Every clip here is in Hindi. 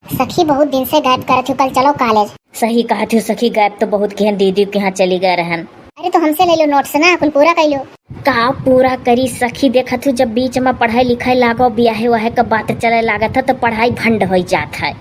सखी बहुत दिन से गायब करत हूँ, कल चलो कॉलेज। सही कहा थी सखी, गायब तो बहुत केहन दीदी के यहाँ चली गए रहन। अरे तो हमसे ले लो नोट्स ना, कुल पूरा कर लो। का पूरा करी सखी, देखा थी जब बीच में पढ़ाई लिखाई लागो बियाहे वाहे का बात चले लागत है तो पढ़ाई भंड हो जात है।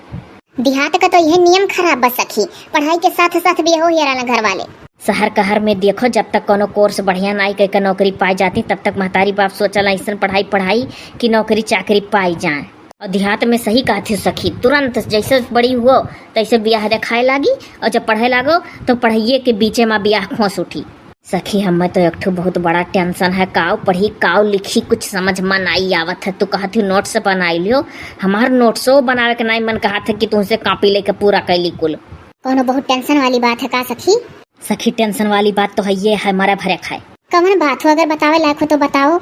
देहात का तो यह नियम खराब बस सखी, पढ़ाई के साथ साथ भी हो ही घर वाले। शहर कहर में देखो, जब तक कोनो कोर्स बढ़िया नाई कह नौकरी पाई जाती तब तक महतारी बाप सोचला ऐसा पढ़ाई कि नौकरी चाकरी पाई जाए। और देहात में सही कहा थी सखी, तुरंत जैसे बड़ी हुओ तैसे ब्याह देखाए लागी और जब पढ़े लागो तो पढ़ाइए के बीचे में ब्याह खोस उठी। सखी हमें तो एक बहुत बड़ा टेंशन है, काव पढ़ी काव लिखी कुछ समझ में नहीं आवत है। तू कहा थी नोट्स बनाई लियो, हमार नोट्सो बनावे के नहीं मन कहा था कि तुमसे कॉपी लेके पूरा कैली कुल। कोनो बहुत टेंशन वाली बात है का सखी? सखी टेंशन वाली बात तो है ये है, मरे भरे खाए। कौन बात हो, अगर बतावे लायक हो तो बताओ।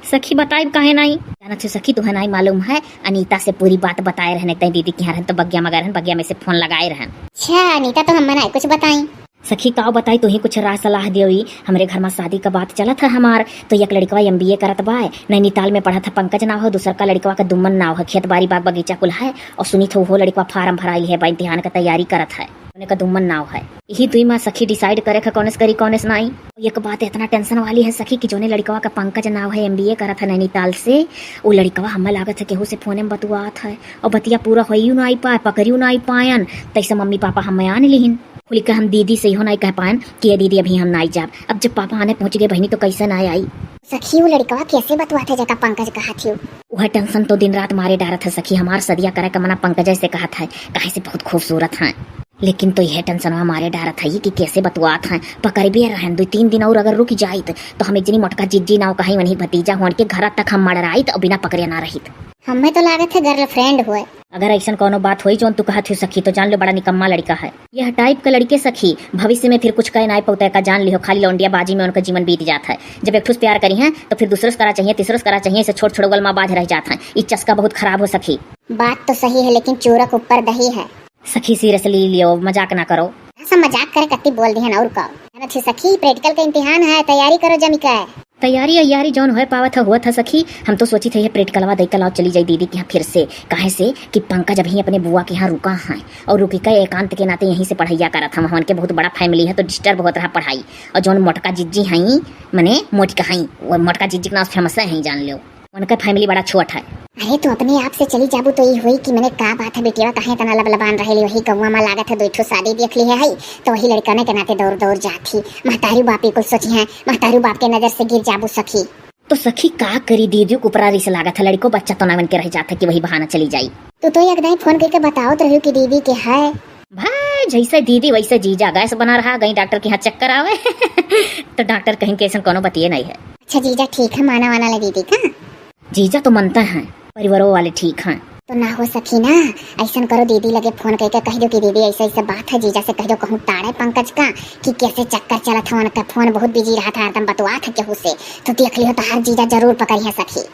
सखी बताई काहे नहीं जाना थी सखी, तुम्हें नहीं मालूम है अनीता से पूरी बात बताए रहने तय दीदी के यहाँ रहन तो बगिया मगर रहन, बगिया में से फोन लगाए रहन। अच्छा अनीता तो हम नहीं कुछ बताई। सखी का बताई तो ही कुछ राय सलाह दियोई। हमरे घर में शादी का बात चला था हमार, तो एक लड़का MBA करत बा, नैनीताल में पढ़ा था, पंकज नाव है, दूसर का लड़का का दुम्मन नाव है, खेत बाड़ी बाग बगीचा कुल है। और सुनी तो वो लड़का फार्म भराई है, इम्तिहान का तैयारी करत है, उन्हें का दुम्मन नाव है। यही दुई माँ सखी डिसाइड करे कौनस करी कौनस नहीं। एक बात इतना टेंशन वाली है सखी कि जोने लड़कवा का पंकज नाव है, MBA करा था नैनीताल से, वो लड़कवा हमें लागत है केहू से फोने में बतुआत है और बतिया पूरा हो नहीं पाए, पकड़ियो नहीं पायन। तैसे मम्मी पापा हमें आने लिहिन, खुली का हम दीदी से हो नहीं कह पायन कि ये दीदी अभी हम नहीं जाब। अब जब पापा आने पहुंच गए बहनी तो कैसे ना आई। सखी वो लड़कवा कैसे बतुआते जगह पंकज कहा थी? वह टेंशन तो दिन रात मारे डारत है सखी, हमार सदिया करे का मना पंकज से कहा था कहे से बहुत खूबसूरत है, लेकिन तो यह टेंशन हमारे डारत है कि कैसे बतुआत है। पकड़ भी रहन 2-3 दिन और अगर रुक जाइत तो हम इतनी मोटका जिज्जी नाव कहीं वही भतीजा होने के घर तक हम मर आइत और बिना पकड़े ना रहित। हमें तो लागत है गर्लफ्रेंड हुए। अगर ऐसा कोनो बात हुई जो तू कहा थी सखी तो जान लो बड़ा निकम्मा लड़का है। यह टाइप का लड़के सखी भविष्य में फिर कुछ कह नहीं पाते का, जान लियो खाली लौंडिया बाजी में उनका जीवन बीत जाता है। जब एक ठूस प्यार करी है तो फिर दूसरों करा चाहिए, तीसरों करा चाहिए, इसे छोट छोट गलमा बाज रह जाता है। इस चस्का बहुत खराब हो सखी। बात तो सही है लेकिन चोरक ऊपर दही है। सखी सीरियसली लियो, मजाक ना करो। ऐसा मजाक करे कत्ती बोल दी है और का सखी, प्रैक्टिकल का इम्तिहान है, तैयारी करो जमी का है। तैयारी अयारी जौन हो पावा था हुआ था सखी। हम तो सोची थे प्रैक्टिकलवा दे कल चली जाई दीदी के यहाँ फिर से, काहे से कि पंकज अभी अपने बुआ के यहाँ रुका है और रुकी का एकांत के नाते यहीं से पढ़ाइया करा था। वहाँ के बहुत बड़ा फैमिली है तो डिस्टर्ब होता रहा पढ़ाई। और जौन मोटका जिज्जी हई मने मोटका हई, वो मोटका जिज्जी के नाम फेमस है जान लो, उनका फैमिली बड़ा छोट है। अरे तो अपने आप से चली जाबू तो ये हुई कि मैंने का बात है बेटिया कहे तना लबलबान रहे वही गौवा में लागत है, 2 शादी देख ली है तो वही लड़का ने के नाते दौड़ दौड़ जाती। महतारी बापी को सोची है, महतारी बाप के नजर से गिर जाबू सखी। तो सखी का करी, दीदी को ऊपरारी से लागत है, लड़को बच्चा तो ना बन के रह जाता कि वही बहाना चली जाई। तो एकदम फोन करके बताओ तो रही कि दीदी के है भाई, जैसे दीदी वैसे जीजा, गैस बना रहा गई डॉक्टर के यहाँ चक्कर आवे तो डॉक्टर कहीं के ऐसा कोनो बतिए नहीं है। अच्छा जीजा ठीक है, माना वाना ले दीदी का? जीजा तो मनता है, परिवारों वाले ठीक हैं। तो ना हो सकी ना, ऐसा करो दीदी लगे फोन करके कह दो कि दीदी ऐसा ऐसा बात है, जीजा से कह दो कहूँ ताड़े पंकज का कि कैसे चक्कर चला था, उनका फोन बहुत बिजी रहा था, एकदम बतवा था केहू से, तो देख लियो तो हर जीजा जरूर पकड़ी है सखी।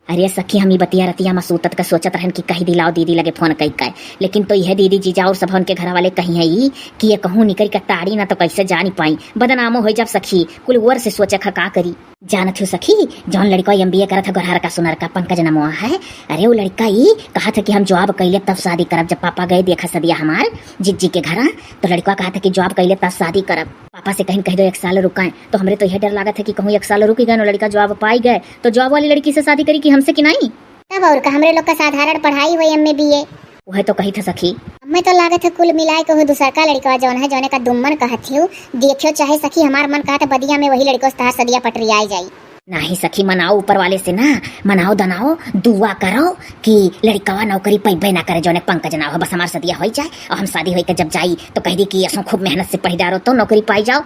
अरे सखी हम ही बतिया रतिया मसूतत का सोचत रहन कि कही दिलाओ दीदी लगे फोन कई का, लेकिन तो यह दीदी जीजा और सब उनके घर वाले कहीं है ही कि ये कहूँ निकल कर ताड़ी ना तो कैसे जानी पाई, बदनामो हो जब सखी कुल वर से सोचे का करी। जानत हो सखी जौन लड़का MBA करा था गोरहर का सुनर का पंकज नमोआ है, अरे वो लड़का ही कहा था कि हम जॉब कैले तब शादी करब। जब पापा गए देखा सदिया हमार जिज्जी के घर तो लड़का कहा था कि जॉब कैले तब शादी करब। पापा से कहीं कह दो 1 साल रुकाएं, तो हमरे तो यह डर लगा था कि कहूँ 1 साल रुकी गए लड़का जॉब पाई गए तो जॉब वाली लड़की से शादी करी कि हमसे कि नहीं। तब और का हमरे लोग का साधारण पढ़ाई हुई MA BA वह तो कही था सखी। मैं तो लागत है कुल मिलाए को दूसरा का लड़का जौन है जौने का दुम्मन कहती हूँ देखियो चाहे सखी, हमार मन कहा था बदिया में वही लड़को तार सदिया पटरी आई जाई। नहीं सखी, मनाओ ऊपर वाले से ना, मनाओ दनाओ दुआ करो कि लड़का नौकरी पैबे ना करे, जौने पंकज ना हो, बस हमार सदिया हो जाए और हम शादी हो जब जाई तो कह दी कि ऐसा खूब मेहनत से पढ़ी डारो तो नौकरी पाई जाओ।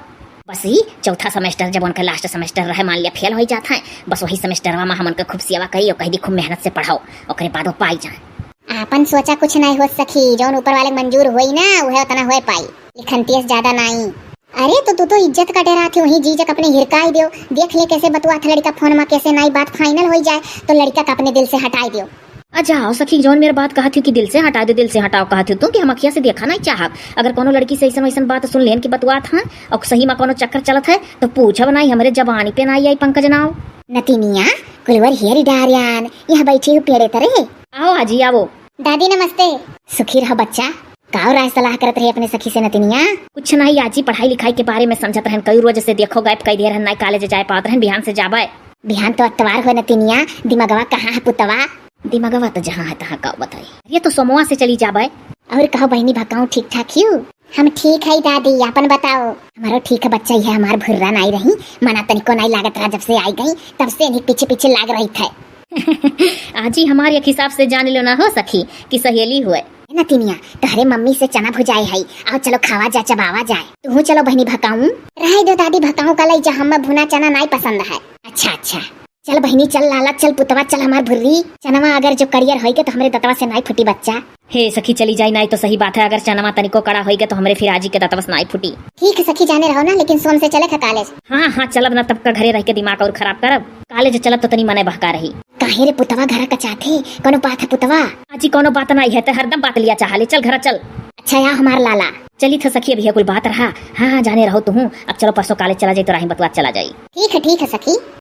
बस ही चौथा सेमेस्टर जब उनका लास्ट सेमेस्टर रहे, मान लिया फेल हो जाता है, बस वही सेमेस्टर में हम उनका खूब सेवा करी और कह दी खूब मेहनत से पढ़ाओ और बाद वो पाई जाए। आपन सोचा कुछ नहीं हो सखी, जौन ऊपर वाले मंजूर हुई ना वह उतना हो पाई, लिखनतीस ज्यादा नहीं। अरे तो तू तो इज्जत का डेरा थी, वही जीजक अपने हिरकाई दियो, देख ले कैसे बतुआ था लड़का फोन में, कैसे नई बात फाइनल हो जाए तो लड़का का अपने दिल से हटाई दियो। अच्छा सखी जौन मेरी बात कहा थी कि दिल से हटा दो, दिल से हटाओ कहा थी तो कि हम अखिया से देखा नहीं चाहब। अगर कोनो लड़की से ऐसा बात सुन लेन की बतुआ था और सही में कोनो चक्कर चलत है तो पूछब नहीं, हमारे जबानी पे नहीं आई पंकज नाव। नतीनिया कुलवर हियर डारियान यहाँ बैठी हूँ पेड़े तरे। आओ हाजी आओ। दादी नमस्ते। सुखी रहो बच्चा। का राय सलाह करत रही अपने सखी से नतिनिया? कुछ नहीं आजी, पढ़ाई लिखाई के बारे में समझत रहन। कई रोज से देखो गए कई देर नहीं कॉलेज जाए पात रहन, बिहान से जाबे। बिहान तो अतवार हो नतिनिया, दिमागवा कहाँ है पुतवा? दिमागवा तो जहाँ है तहाँ का बताई। ये तो सोमवा से चली जाबे। और कहो बहनी भकाऊ ठीक ठाक क्यों? हम ठीक है दादी, अपन बताओ। हमारो ठीक है बच्चा, यह हमार भुर्रा नहीं रही, मना तनिको नहीं लागत रहा। जब से आई गई तब से इन्हीं पीछे पीछे लाग रही थे। आजी हमारे एक हिसाब से जान लो ना हो सखी कि सहेली हुए नतिनिया। तहरे मम्मी से चना भुजाई है, आओ चलो खावा जा चबावा जाए। तू चलो बहनी भकाऊ। रह दो दादी भकाऊ का लई, हम भुना चना नहीं पसंद है। अच्छा अच्छा चल बहनी चल, लाला चल पुतवा चल, हमार भुर्री चनवा अगर जो करियर होइगे तो हमरे दतवा से नहीं फुटी बच्चा। हे सखी चली जाई नहीं तो सही बात है, अगर चनमा तनिको कड़ा होइगे तो हमरे फिर आजी के दतवा से नहीं फुटी। ठीक है सखी जाने रहो ना, लेकिन सोम से चले था कॉलेज। हाँ हाँ चलब ना, तब का घरे रह के दिमाग और खराब करब। कॉलेज चलब तो तनी मने बहका रही। काहे रे पुतवा घर का चाहते कोनो बात है पुतवा? आजी कोनो बात नहीं है, तो हरदम बात लिया चाह ले। चल घर चल। अच्छा या हमार लाला चली था सखी, अभी कुल बात रहा। हाँ हाँ जाने रहो तू। अब चलो परसों कॉलेज चला जाए तो राही बतवा चला जाई। ठीक है सखी।